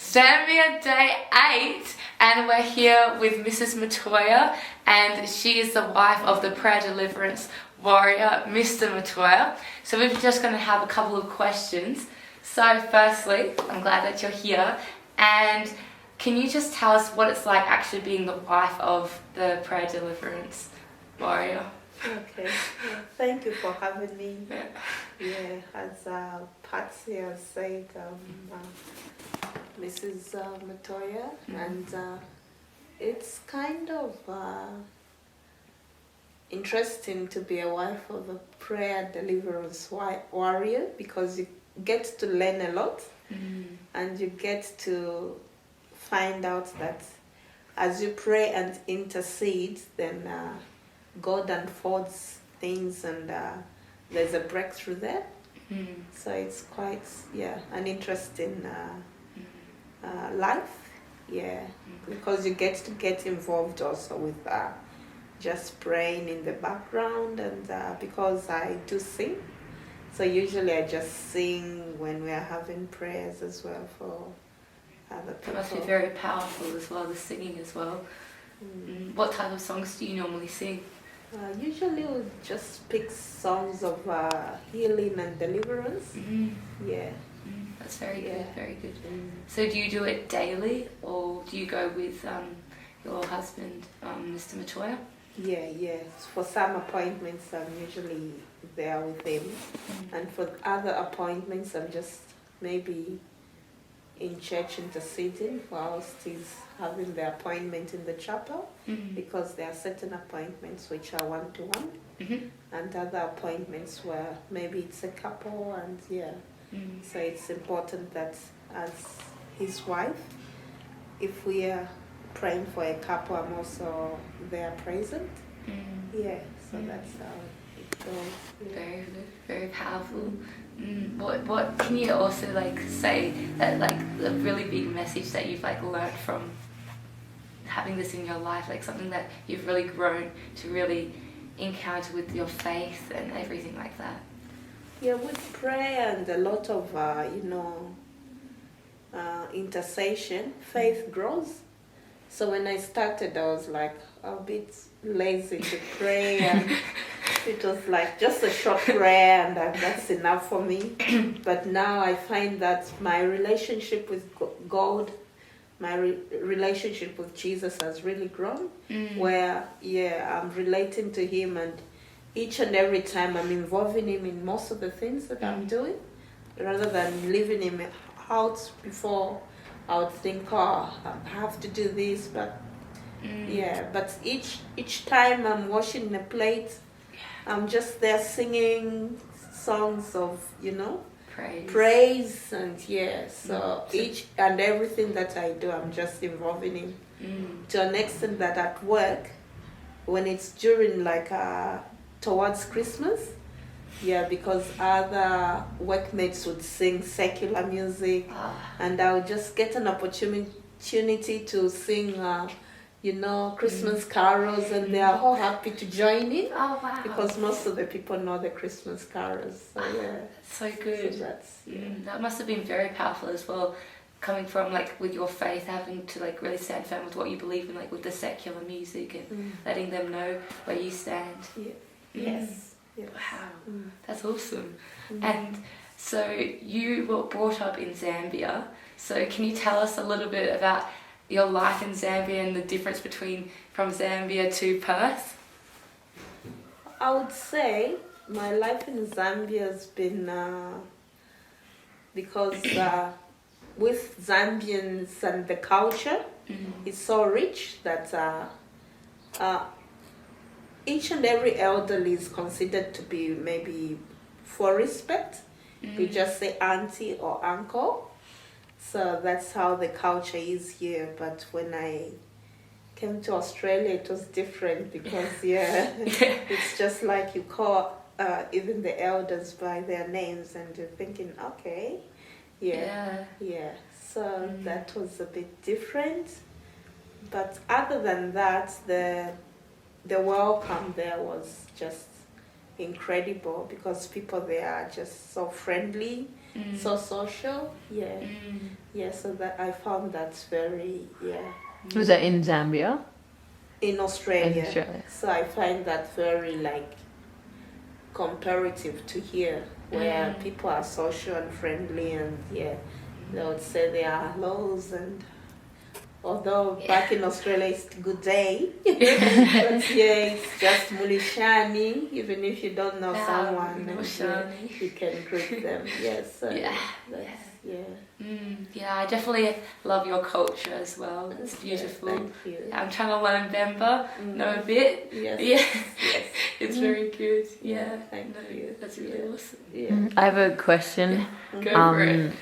Zambia Day 8, and we're here with Mrs. Matoya, and she is the wife of the prayer deliverance warrior, Mr. Matoya. So we're just going to have a couple of questions. So firstly, I'm glad that you're here, and can you just tell us what it's like actually being the wife of the prayer deliverance warrior? Okay, thank you for having me. Yeah. As Patsy has said, Mrs. Matoya, and it's kind of interesting to be a wife of a prayer deliverance warrior, because you get to learn a lot, and you get to find out that as you pray and intercede, then God unfolds things, and there's a breakthrough there. So it's quite an interesting life, because you get involved also with just praying in the background, and because I do sing, so usually I just sing when we are having prayers as well for other people. It must be very powerful as well, the singing as well. What type of songs do you normally sing? Usually we'll just pick songs of healing and deliverance. That's very good, very good. So do you do it daily, or do you go with your husband, Mr. Matoya? For some appointments I'm usually there with him, and for other appointments I'm just maybe in church interceding whilst he's having the appointment in the chapel, because there are certain appointments which are one-to-one, and other appointments where maybe it's a couple, and so it's important that as his wife, if we are praying for a couple, I'm also there present. So that's how it goes. Very good, very powerful. What can you also say that the really big message that you've learned from having this in your life, something that you've really grown to really encounter with your faith and everything like that? With prayer and a lot of intercession, faith grows. So when I started, I was a bit lazy to pray, and it was just a short prayer, and that's enough for me. But now I find that my relationship with God, my relationship with Jesus has really grown, where I'm relating to him, and each and every time I'm involving him in most of the things that I'm doing, rather than leaving him out before. I would think, I have to do this, but but each time I'm washing the plate, I'm just there singing songs of praise, and so each and everything that I do, I'm just involving him to an extent that at work, when it's during towards Christmas, because other workmates would sing secular music, and I would just get an opportunity to sing Christmas carols, and they are all happy to join in. Oh wow! Because most of the people know the Christmas carols. So that's so good. So that's, that must have been very powerful as well, coming from with your faith, having to really stand firm with what you believe in, with the secular music, and letting them know where you stand. Yes. Wow, that's awesome. And so you were brought up in Zambia. So can you tell us a little bit about your life in Zambia and the difference from Zambia to Perth? I would say my life in Zambia has been because with Zambians and the culture, it's so rich that each and every elderly is considered to be maybe for respect. We just say auntie or uncle. So that's how the culture is here. But when I came to Australia, it was different, because it's just you call even the elders by their names, and you're thinking, okay, so that was a bit different. But other than that, the welcome there was just incredible, because people there are just so friendly. so social. Yeah. Yeah, so that I found that's very, Was that in Zambia? in Australia. In Australia. So I find that very like comparative to here, where people are social and friendly, and they would say they are hellos, and although back in Australia it's good day, but it's just mulishani. Even if you don't know someone, and, you can greet them. Yes. So I definitely love your culture as well. It's beautiful. Thank you. I'm trying to learn Bemba, know a bit. Yes. It's very good. Thank you. That's really awesome. I have a question. Go for it.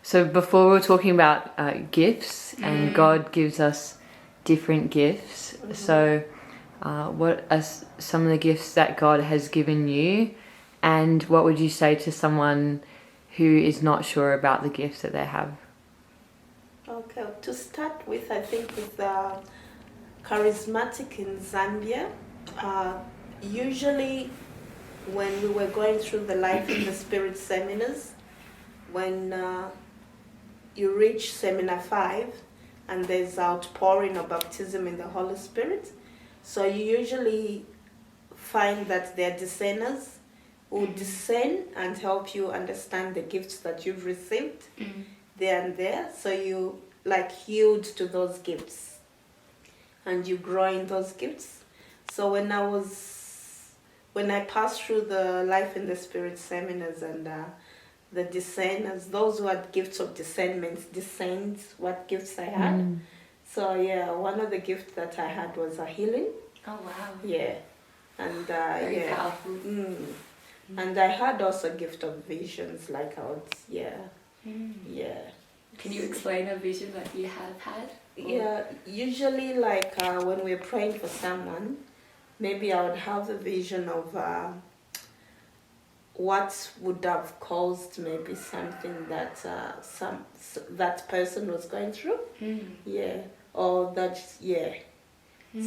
So before we were talking about gifts, and God gives us different gifts. So what are some of the gifts that God has given you, and what would you say to someone who is not sure about the gifts that they have? Okay, to start with, I think with the charismatic in Zambia, usually when we were going through the Life in the Spirit seminars, when you reach seminar 5 and there's outpouring or baptism in the Holy Spirit, so you usually find that they're discerners who discern and help you understand the gifts that you've received there and there. So you like yield to those gifts and you grow in those gifts. So when I passed through the Life in the Spirit seminars, and the discerners, those who had gifts of discernment, discerned what gifts I had. So one of the gifts that I had was a healing. Oh wow. Yeah. And Very powerful. And I had also a gift of visions, like I would, Can you explain a vision that you have had? Yeah, usually like when we're praying for someone, maybe I would have a vision of what would have caused maybe something that that person was going through. Or that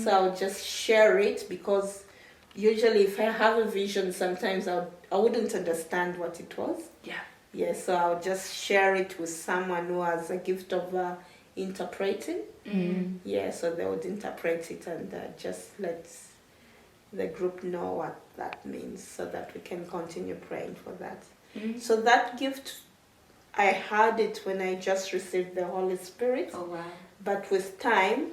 So I'll just share it, because usually if I have a vision, sometimes I wouldn't understand what it was. So I'll just share it with someone who has a gift of interpreting. So they would interpret it and just let the group know what that means, so that we can continue praying for that. So that gift, I had it when I just received the Holy Spirit. Oh wow. But with time,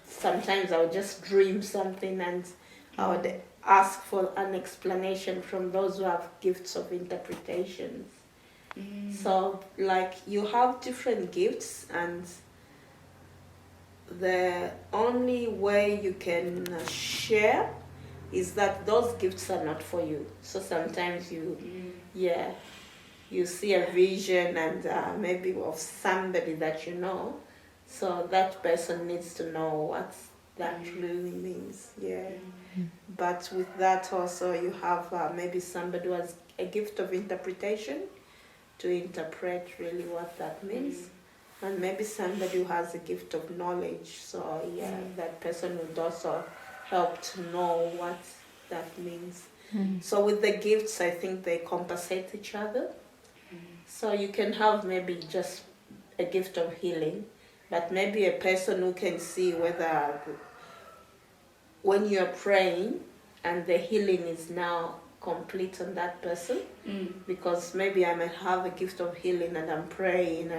sometimes I would just dream something, and I would ask for an explanation from those who have gifts of interpretations. So like you have different gifts, and the only way you can share is that those gifts are not for you. So sometimes you see a vision and maybe of somebody that you know, so that person needs to know what that really means. But with that also you have maybe somebody who has a gift of interpretation to interpret really what that means. And maybe somebody who has a gift of knowledge, so that person would also help to know what that means. So with the gifts, I think they compensate each other. So you can have maybe just a gift of healing, but maybe a person who can see whether when you're praying and the healing is now complete on that person, because maybe I might have a gift of healing and I'm praying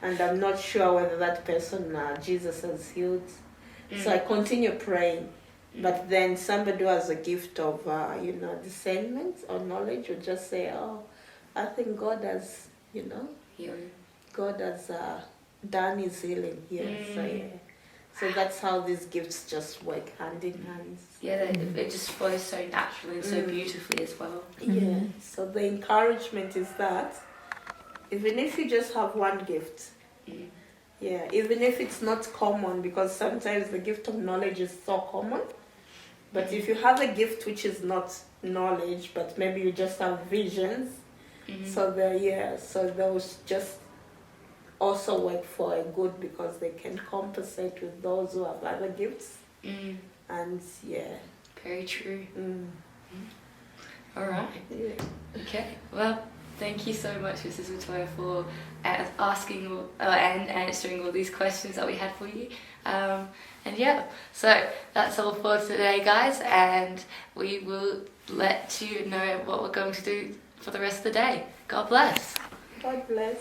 and I'm not sure whether that person Jesus has healed. So I continue praying, but then somebody who has a gift of discernment or knowledge would just say, oh, I think God has God has done his healing here. So that's how these gifts just work hand in hand. It just flows so naturally and so beautifully as well. So the encouragement is that even if you just have one gift, even if it's not common, because sometimes the gift of knowledge is so common, but if you have a gift which is not knowledge, but maybe you just have visions, so those just also work for a good, because they can compensate with those who have other gifts. And very true. All right. Okay. Well, Thank you so much, Mrs. Matoya, for asking and answering all these questions that we had for you. And yeah, so that's all for today, guys, and we will let you know what we're going to do for the rest of the day. God bless. God bless.